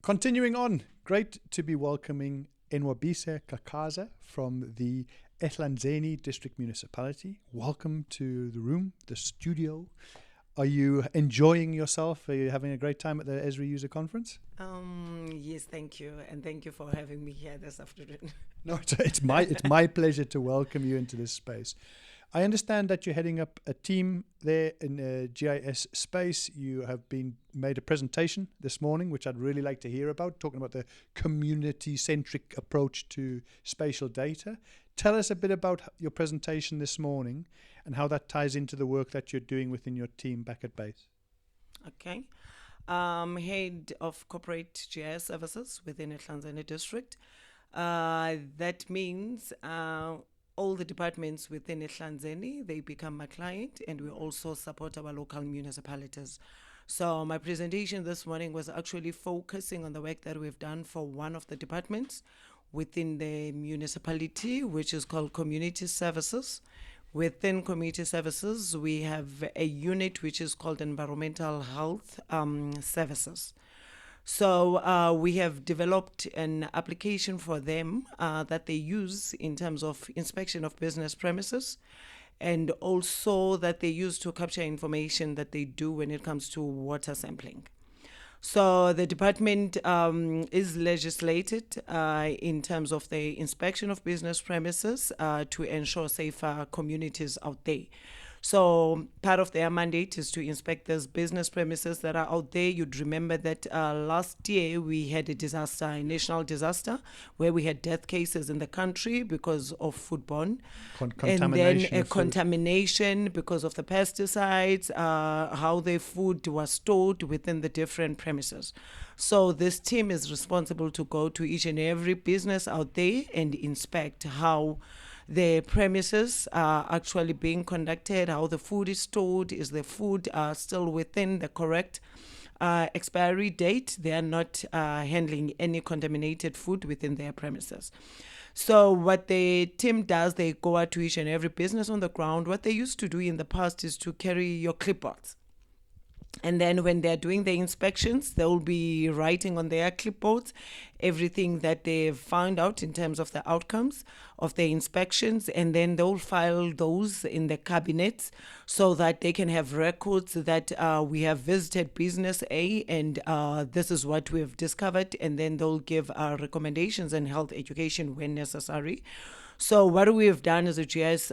Continuing on, great to be welcoming Nwabisa Kakaza from the Ehlanzeni District Municipality. Welcome to the room, the studio. Are you enjoying yourself? Are you having a great time at the Esri User Conference? Yes, thank you, and thank you for having me here this afternoon. No, it's my pleasure to welcome you into this space. I understand that you're heading up a team there in GIS space. You have made a presentation this morning, which I'd really like to hear about, talking about the community-centric approach to spatial data. Tell us a bit about your presentation this morning and how that ties into the work that you're doing within your team back at base. Okay. Head of Corporate GIS Services within Ehlanzeni District. That means all the departments within Ehlanzeni, they become my client, and we also support our local municipalities. So my presentation this morning was actually focusing on the work that we've done for one of the departments within the municipality, which is called Community Services. Within Community Services, we have a unit which is called Environmental Health Services. So we have developed an application for them that they use in terms of inspection of business premises, and also that they use to capture information that they do when it comes to water sampling. So the department is legislated in terms of the inspection of business premises to ensure safer communities out there. So part of their mandate is to inspect those business premises that are out there. You'd remember that last year we had a disaster, a national disaster, where we had death cases in the country because of foodborne. And then a contamination because of the pesticides, how the food was stored within the different premises. So this team is responsible to go to each and every business out there and inspect how the premises are actually being conducted, how the food is stored, is the food still within the correct expiry date. They are not handling any contaminated food within their premises. So what the team does, they go out to each and every business on the ground. What they used to do in the past is to carry your clipboards. And then when they're doing the inspections, they'll be writing on their clipboards everything that they've found out in terms of the outcomes of the inspections, and then they'll file those in the cabinets so that they can have records that we have visited business A and this is what we have discovered, and then they'll give recommendations and health education when necessary. So what we have done as a GIS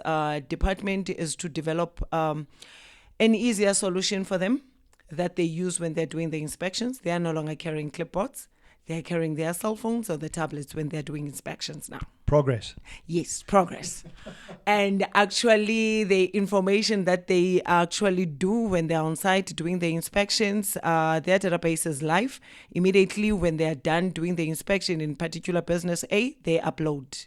department is to develop an easier solution for them that they use when they're doing the inspections. They are no longer carrying clipboards. They're carrying their cell phones or the tablets when they're doing inspections now. Progress. Yes, progress. And actually, the information that they actually do when they're on site doing the inspections, their database is live. Immediately when they're done doing the inspection in particular business A, they upload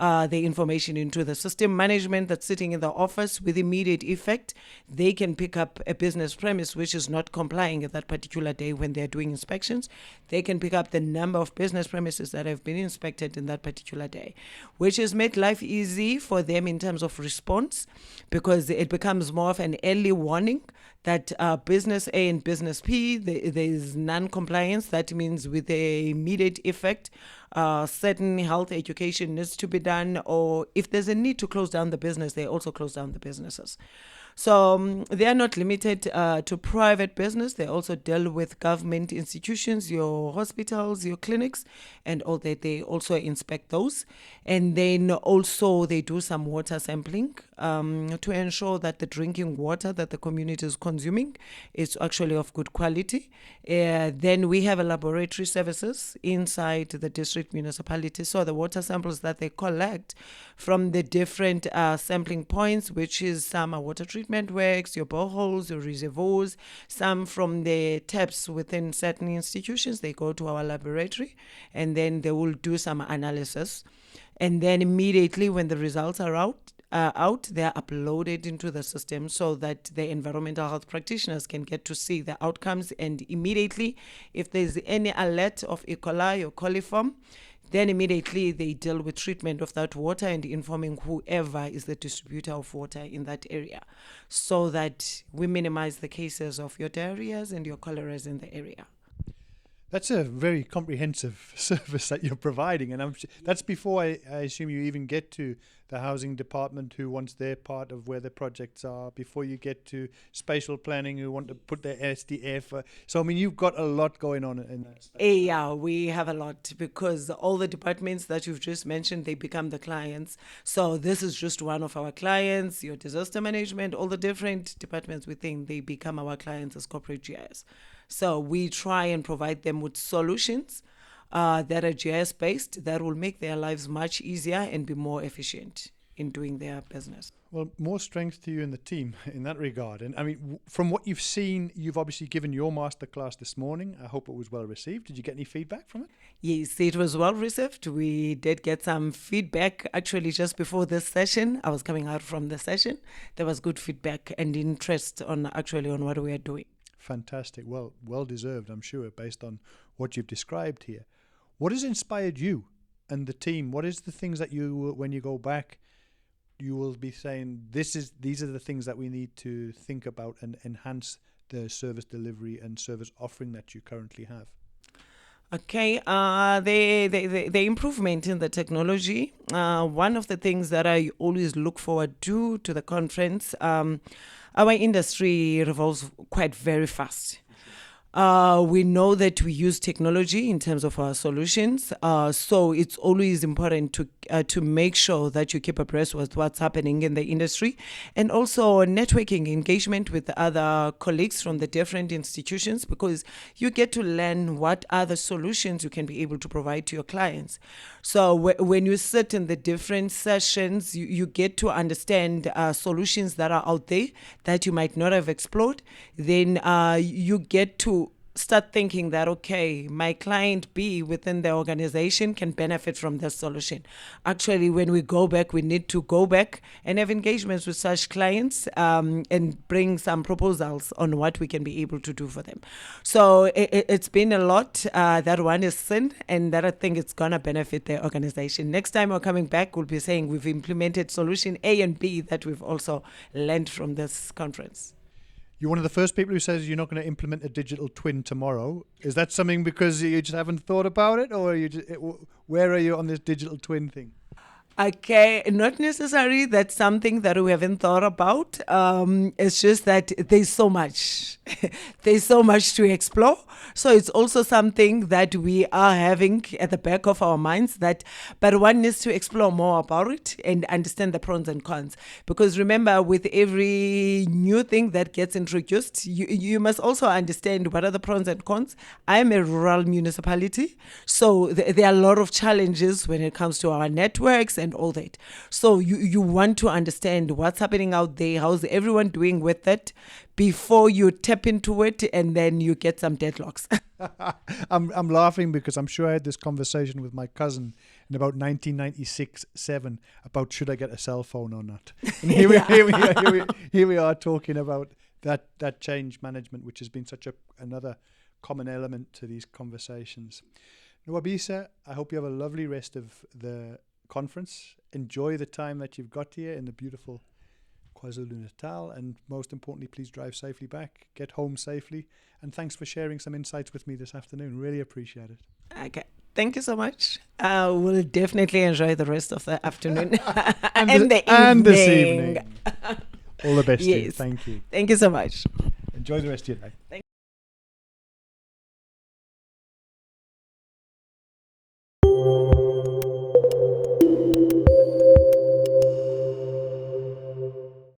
the information into the system. Management that's sitting in the office with immediate effect, they can pick up a business premise which is not complying at that particular day when they're doing inspections. They can pick up the number of business premises that have been inspected in that particular day, which has made life easy for them in terms of response, because it becomes more of an early warning that business A and business P, there is non-compliance. That means with the immediate effect, certain health education needs to be done, or if there's a need to close down the business, they also close down the businesses. So they are not limited to private business. They also deal with government institutions, your hospitals, your clinics, and all that. They also inspect those. And then also they do some water sampling to ensure that the drinking water that the community is consuming is actually of good quality. Then we have a laboratory services inside the district municipality. So the water samples that they collect from the different sampling points, which is some are water treatment works, your boreholes, your reservoirs, some from the taps within certain institutions, they go to our laboratory and then they will do some analysis. And then immediately when the results are out, they are uploaded into the system so that the environmental health practitioners can get to see the outcomes. And immediately, if there's any alert of E. coli or coliform, then immediately they deal with treatment of that water and informing whoever is the distributor of water in that area, so that we minimize the cases of your diarrheas and your choleras in the area. That's a very comprehensive service that you're providing, and that's before I assume you even get to the housing department who wants their part of where the projects are, before you get to spatial planning who want to put their SDF. So, I mean, you've got a lot going on in that space. Yeah, we have a lot because all the departments that you've just mentioned, they become the clients. So this is just one of our clients, your disaster management, all the different departments within, they become our clients as corporate GIS. So we try and provide them with solutions that are GIS based that will make their lives much easier and be more efficient in doing their business. Well, more strength to you and the team in that regard. And I mean, from what you've seen, you've obviously given your masterclass this morning. I hope it was well received. Did you get any feedback from it? Yes, it was well received. We did get some feedback actually just before this session. I was coming out from the session. There was good feedback and interest on what we are doing. Fantastic. Well deserved, I'm sure, based on what you've described here. What has inspired you and the team? What is the things that you, when you go back, you will be saying, these are the things that we need to think about and enhance the service delivery and service offering that you currently have? Okay, the improvement in the technology. One of the things that I always look forward to the conference, our industry revolves quite very fast. We know that we use technology in terms of our solutions, so it's always important to make sure that you keep abreast with what's happening in the industry, and also networking engagement with other colleagues from the different institutions, because you get to learn what other solutions you can be able to provide to your clients. So when you sit in the different sessions, you get to understand solutions that are out there that you might not have explored. Then you get to start thinking that, okay, my client B within the organization can benefit from this solution. Actually, when we go back, we need to go back and have engagements with such clients and bring some proposals on what we can be able to do for them. So it's been a lot. That one is sin, and that I think it's going to benefit the organization. Next time we're coming back, we'll be saying we've implemented solution A and B that we've also learned from this conference. You're one of the first people who says you're not going to implement a digital twin tomorrow. Is that something because you just haven't thought about it, or where are you on this digital twin thing? Okay, not necessarily that's something that we haven't thought about. It's just that there's so much. There's so much to explore. So it's also something that we are having at the back of our minds, but one needs to explore more about it and understand the pros and cons. Because remember, with every new thing that gets introduced, you must also understand what are the pros and cons. I'm a rural municipality, so there are a lot of challenges when it comes to our networks and all that. So you want to understand what's happening out there, how's everyone doing with it, before you tap into it, and then you get some deadlocks. I'm laughing because I'm sure I had this conversation with my cousin in about 1996-7 about should I get a cell phone or not. And here we are talking about that change management, which has been such another common element to these conversations. Nwabisa, I hope you have a lovely rest of the conference. Enjoy the time that you've got here in the beautiful KwaZulu-Natal, and most importantly, please drive safely back, get home safely, and thanks for sharing some insights with me this afternoon. Really appreciate it. Okay, thank you so much. We'll definitely enjoy the rest of the afternoon and this evening. All the best. Yes. Thank you. Thank you so much. Enjoy the rest of your day. Thank